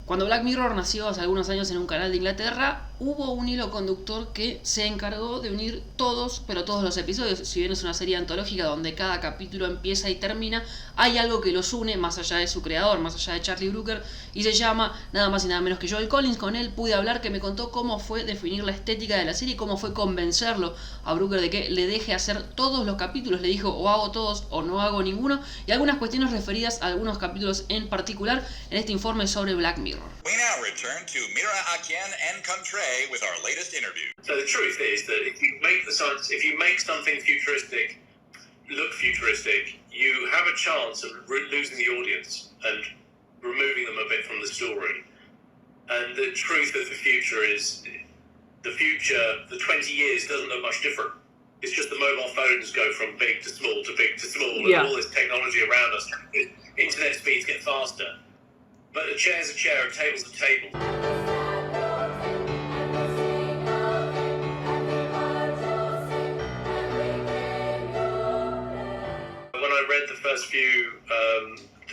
Cuando Black Mirror nació hace algunos años en un canal de Inglaterra, hubo un hilo conductor que se encargó de unir todos, pero todos los episodios. Si bien es una serie antológica donde cada capítulo empieza y termina, hay algo que los une más allá de su creador, más allá de Charlie Brooker, y se llama nada más y nada menos que Joel Collins. Con él pude hablar, que me contó cómo fue definir la estética de la serie, cómo fue convencerlo a Brooker de que le deje hacer todos los capítulos. Le dijo, o hago todos o no hago ninguno, y algunas cuestiones referidas a algunos capítulos en particular en este informe sobre Black Mirror. We now return to Mira Akian and Contre with our latest interview. So the truth is that if you make something futuristic look futuristic, you have a chance of losing the audience and removing them a bit from the story. And the truth of the future is, the 20 years doesn't look much different. It's just the mobile phones go from big to small to big to small, and all this technology around us. Internet speeds get faster. But a chair's a chair, a table's a table. When I read the first few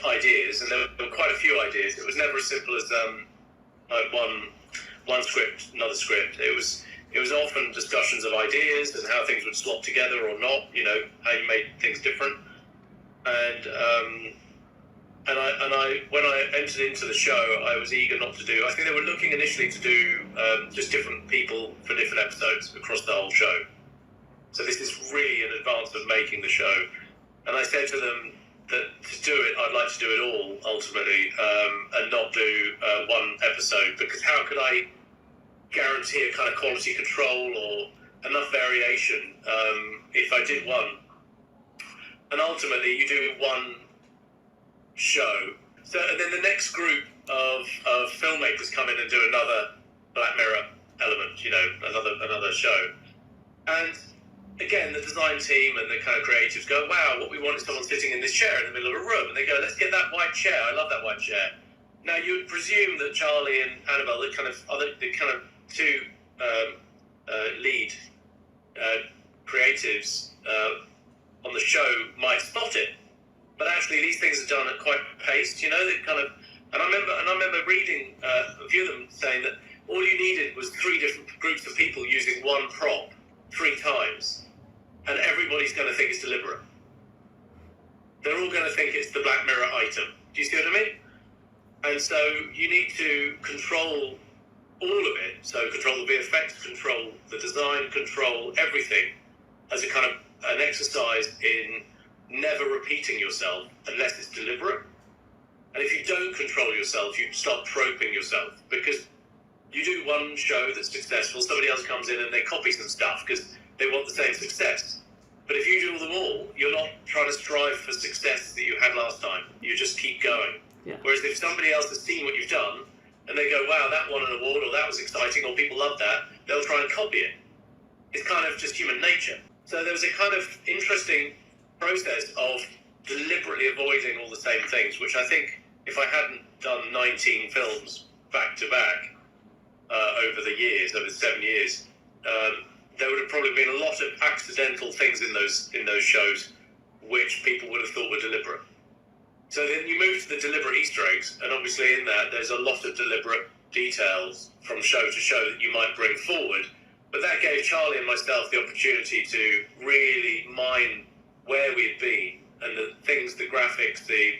ideas, and there were quite a few ideas, it was never as simple as like one script, another script. It was often discussions of ideas and how things would slot together or not. You know, how you made things different, And when I entered into the show, I was eager not to do. I think they were looking initially to do just different people for different episodes across the whole show. So this is really in advance of making the show. And I said to them that to do it, I'd like to do it all ultimately, and not do one episode, because how could I guarantee a kind of quality control or enough variation if I did one? And ultimately, you do one show. So, and then the next group of filmmakers come in and do another Black Mirror element, you know, another show. And again, the design team and the kind of creatives go, wow, what we want is someone sitting in this chair in the middle of a room. And they go, let's get that white chair. I love that white chair. Now, you would presume that Charlie and Annabelle, the kind of two lead creatives on the show might spot it. But actually, these things are done at quite paced, you know. They kind of, and I remember reading a few of them saying that all you needed was 3 different groups of people using one prop 3 times, and everybody's going to think it's deliberate. They're all going to think it's the Black Mirror item. Do you see what I mean? And so you need to control all of it. So control the VFX, control the design, control everything as a kind of an exercise in never repeating yourself unless it's deliberate. And if you don't control yourself, you start troping yourself, because you do one show that's successful, somebody else comes in and they copy some stuff because they want the same success. But if you do them all, you're not trying to strive for success that you had last time. You just keep going. Yeah. Whereas if somebody else has seen what you've done and they go, wow, that won an award, or that was exciting, or people love that, they'll try and copy it. It's kind of just human nature. So there was a kind of interesting process of deliberately avoiding all the same things, which I think if I hadn't done 19 films back to back over the 7 years, there would have probably been a lot of accidental things in those shows which people would have thought were deliberate. So then you move to the deliberate Easter eggs, and obviously in that there's a lot of deliberate details from show to show that you might bring forward, but that gave Charlie and myself the opportunity to really mine where we had been, and the things, the graphics, the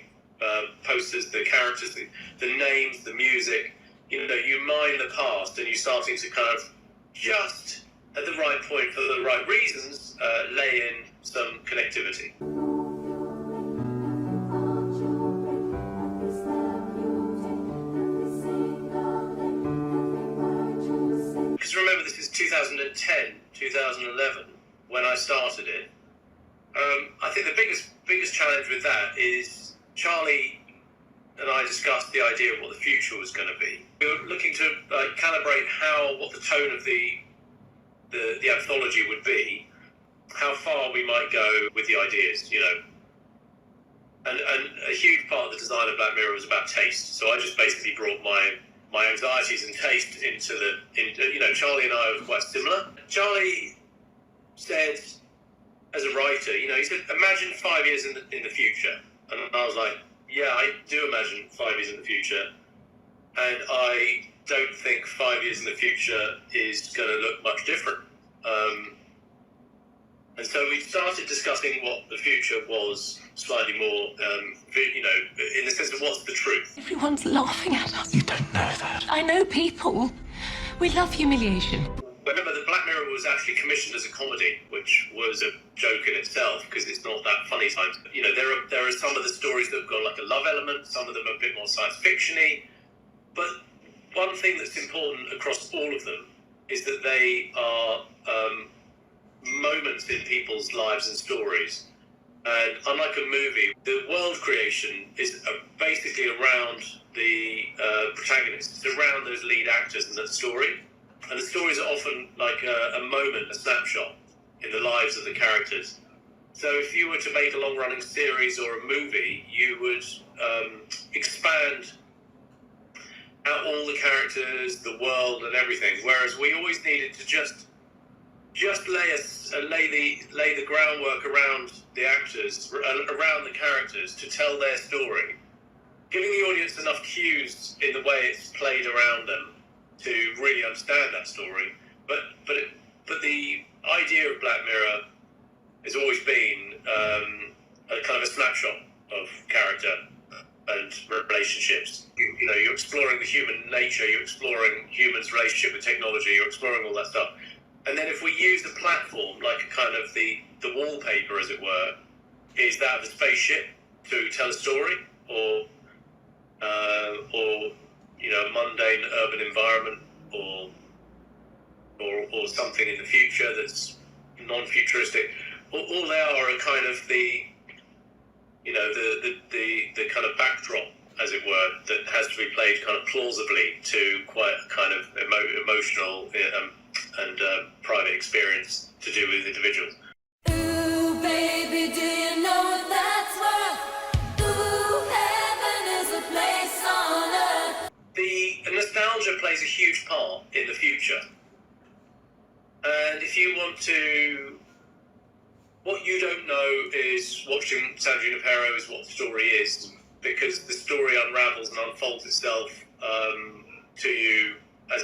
posters, the characters, the names, the music. You know, you mine the past, and you're starting to kind of just at the right point for the right reasons lay in some connectivity. Because remember, this is 2010, 2011 when I started it. I think the biggest challenge with that is Charlie and I discussed the idea of what the future was going to be. We were looking to calibrate what the tone of the anthology would be, how far we might go with the ideas, you know. And a huge part of the design of Black Mirror was about taste. So I just basically brought my anxieties and taste into you know, Charlie and I were quite similar. Charlie said, as a writer, you know, he said, imagine 5 years in the future. And I was like, yeah, I do imagine 5 years in the future. And I don't think 5 years in the future is going to look much different. And so we started discussing what the future was slightly more, in the sense of what's the truth. Everyone's laughing at us. You don't know that. I know people. We love humiliation. Remember that Black Mirror was actually commissioned as a comedy, which was a joke in itself because it's not that funny times. You know, there are some of the stories that have got like a love element, some of them are a bit more science fiction-y. But one thing that's important across all of them is that they are moments in people's lives and stories. And unlike a movie, the world creation is basically around the protagonists. It's around those lead actors in that story. And the stories are often like a moment, a snapshot in the lives of the characters. So if you were to make a long-running series or a movie, you would expand out all the characters, the world, and everything. Whereas we always needed to just lay the groundwork around the actors, around the characters, to tell their story, giving the audience enough cues in the way it's played around them to really understand that story. But the idea of Black Mirror has always been a kind of a snapshot of character and relationships. You're exploring the human nature, you're exploring humans' relationship with technology, you're exploring all that stuff. And then if we use the platform like a kind of the wallpaper, as it were, is that of a spaceship to tell a story, or a mundane urban environment, or something in the future that's non-futuristic. All they are kind of the kind of backdrop, as it were, that has to be played kind of plausibly to quite a kind of emotional and private experience to do with individuals. Ooh, baby, do you know what that's worth? Ooh, heaven is a place on earth. The nostalgia plays a huge part in the future. And if you want to... What you don't know is, watching San Junipero, is what the story is, because the story unravels and unfolds itself to you as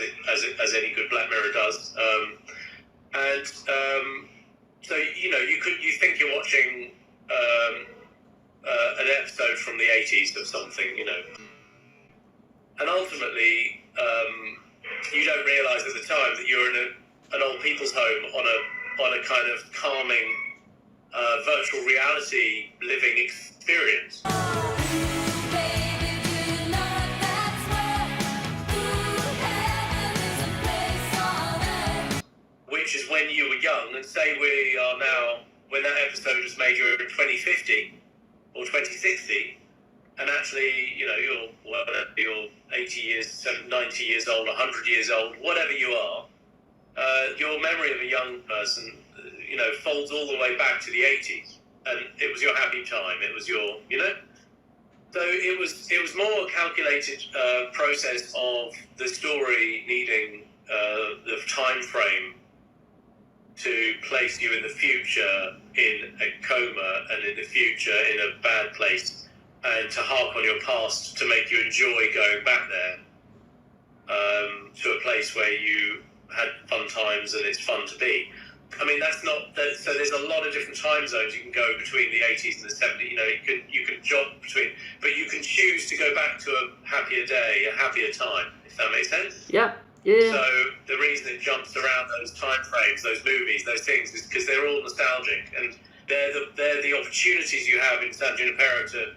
any good Black Mirror does. So you think you're watching an episode from the 80s of something, and ultimately you don't realise at the time that you're in an old people's home on a kind of calming virtual reality living experience. Which is when you were young, and say we are now, when that episode was made, you're in 2050 or 2060, and actually, you're 80 years, 90 years old, 100 years old, whatever you are, your memory of a young person, folds all the way back to the 80s, and it was your happy time. It was your, So it was more a calculated process of the story needing the time frame to place you in the future in a coma, and in the future in a bad place, and to hark on your past to make you enjoy going back there to a place where you had fun times and it's fun to be. I mean, so there's a lot of different time zones you can go between the 80s and the 70s. You can jog between, but you can choose to go back to a happier day, a happier time, if that makes sense. Yeah. So the reason it jumps around those time frames, those movies, those things, is because they're all nostalgic, and they're the opportunities you have in San Junipero to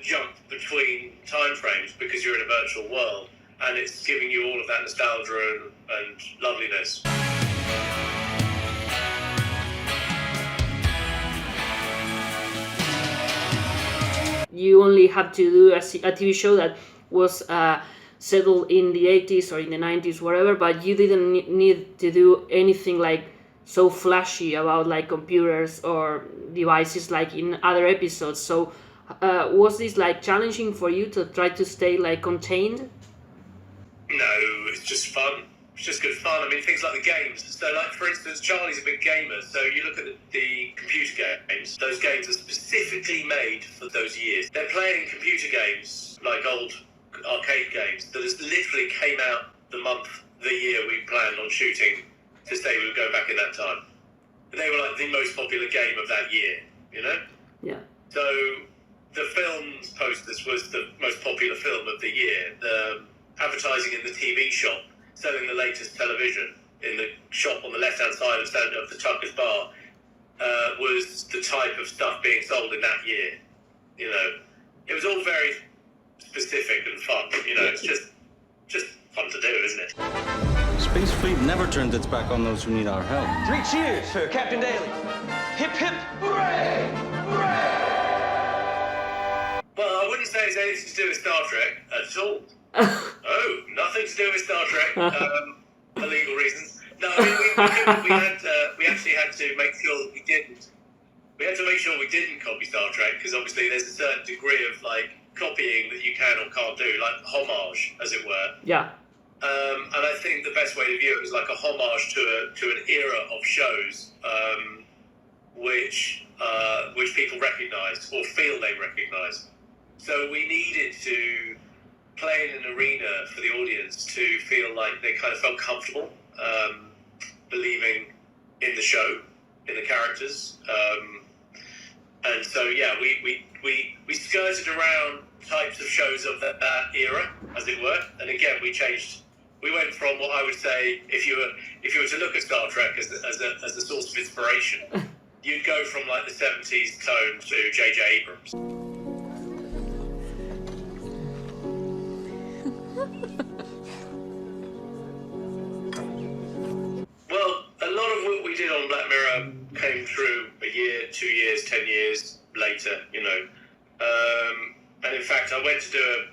jump between time frames, because you're in a virtual world, and it's giving you all of that nostalgia and loveliness. You only had to do a TV show that was settled in the 80s or in the 90s, whatever, but you didn't need to do anything like so flashy about like computers or devices like in other episodes. So was this like challenging for you to try to stay like contained? No, it's just fun. It's just good fun. I mean, things like the games. So, like, for instance, Charlie's a big gamer. So you look at the computer games. Those games are specifically made for those years. They're playing computer games, like old arcade games that has literally came out the year we planned on shooting to say we would go back in that time. They were like the most popular game of that year, you know? Yeah. So the film's posters was the most popular film of the year. The advertising in the TV shop, selling the latest television in the shop on the left-hand side of the Tucker's Bar, was the type of stuff being sold in that year. You know, it was all very specific and fun. You know, it's just fun to do, isn't it? Space Fleet never turns its back on those who need our help. 3 cheers for Captain Daly. Hip hip, hooray! Hooray! Well, I wouldn't say it's anything to do with Star Trek at all. Oh, nothing to do with Star Trek, for legal reasons. No, I mean, we actually had to make sure that we didn't. We had to make sure we didn't copy Star Trek, because obviously there's a certain degree of like copying that you can or can't do, like homage, as it were. Yeah. And I think the best way to view it was like a homage to an era of shows which people recognise or feel they recognise. So we needed to play in an arena for the audience to feel like they kind of felt comfortable believing in the show, in the characters. And so, yeah, we skirted around types of shows of that era, as it were. And again, we went from what I would say, if you were to look at Star Trek as a source of inspiration, you'd go from like the 70s tone to J.J. Abrams. Well, a lot of what we did on Black Mirror came through a year, 2 years, 10 years later, you know. And in fact, I went to do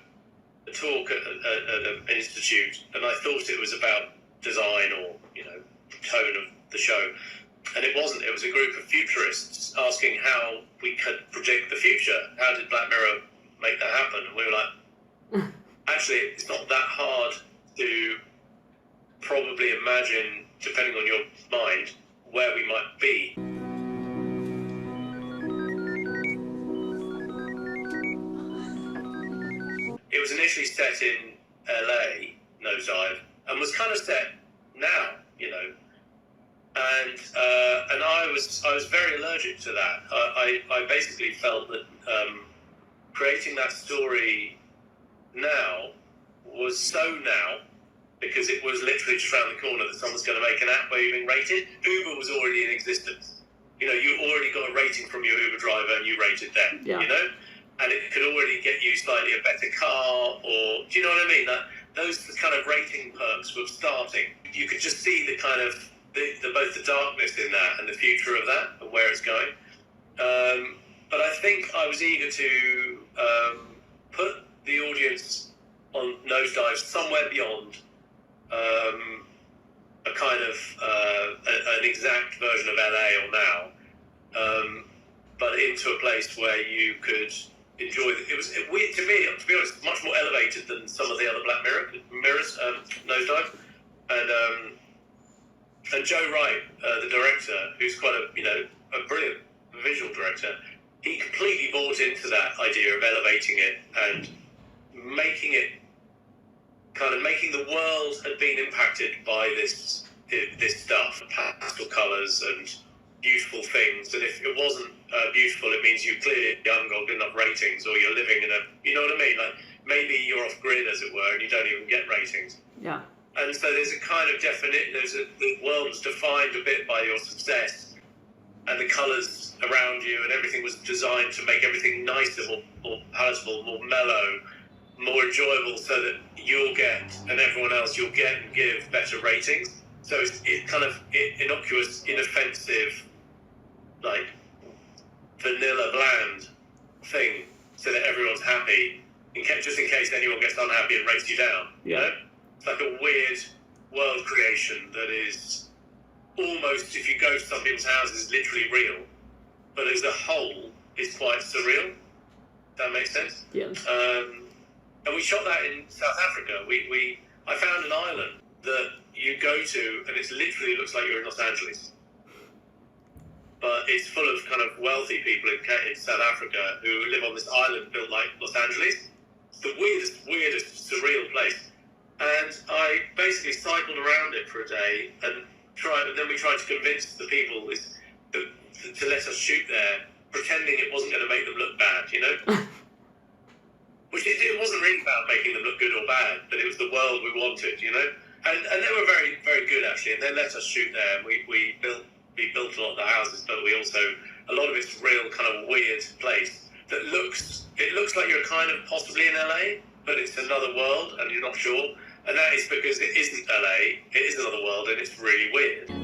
a talk at an institute, and I thought it was about design or, you know, tone of the show. And it wasn't. It was a group of futurists asking how we could predict the future. How did Black Mirror make that happen? And we were like, actually, it's not that hard to probably imagine, depending on your mind, where we might be. It was initially set in LA, Nosedive, and was kind of set now, you know. And I was very allergic to that. I basically felt that creating that story now was so now, because it was literally just around the corner that someone's going to make an app where you're being rated. Uber was already in existence. You know, you already got a rating from your Uber driver and you rated them, yeah. You know? And it could already get you slightly a better car, or, do you know what I mean? Those kind of rating perks were starting. You could just see the kind of, both the darkness in that and the future of that and where it's going. But I think I was eager to put the audience on Nosedive somewhere beyond a kind of an exact version of LA or now, but into a place where you could enjoy it. Was weird to be honest, much more elevated than some of the other Black Mirrors, Nosedive, and Joe Wright, the director, who's quite a brilliant visual director. He completely bought into that idea of elevating it and making the world had been impacted by this stuff, pastel colours and beautiful things. And if it wasn't beautiful, it means you clearly haven't got good enough ratings, or you're living in you know what I mean? Like, maybe you're off grid, as it were, and you don't even get ratings. Yeah. And so there's a kind of the world's defined a bit by your success, and the colours around you, and everything was designed to make everything nicer, more palatable, more mellow, more enjoyable, so that you'll get, and everyone else, you'll get and give better ratings. So it's kind of innocuous, inoffensive, like vanilla, bland thing, so that everyone's happy, just in case anyone gets unhappy and rates you down. Yeah. You know? It's like a weird world creation that is almost, if you go to some people's houses, literally real, but as a whole, is quite surreal. Does that make sense? Yeah. And we shot that in South Africa. I found an island that you go to, and it literally looks like you're in Los Angeles. But it's full of kind of wealthy people in South Africa who live on this island built like Los Angeles. the weirdest surreal place. And I basically cycled around it for a day and then we tried to convince the people to let us shoot there, pretending it wasn't going to make them look bad, you know? Which it wasn't really about making them look good or bad, but it was the world we wanted, you know? And they were very, very good, actually, and they let us shoot there, and we built a lot of the houses, but we also, a lot of it's real kind of weird place that looks like you're kind of possibly in LA, but it's another world, and you're not sure. And that is because it isn't LA, it is another world, and it's really weird.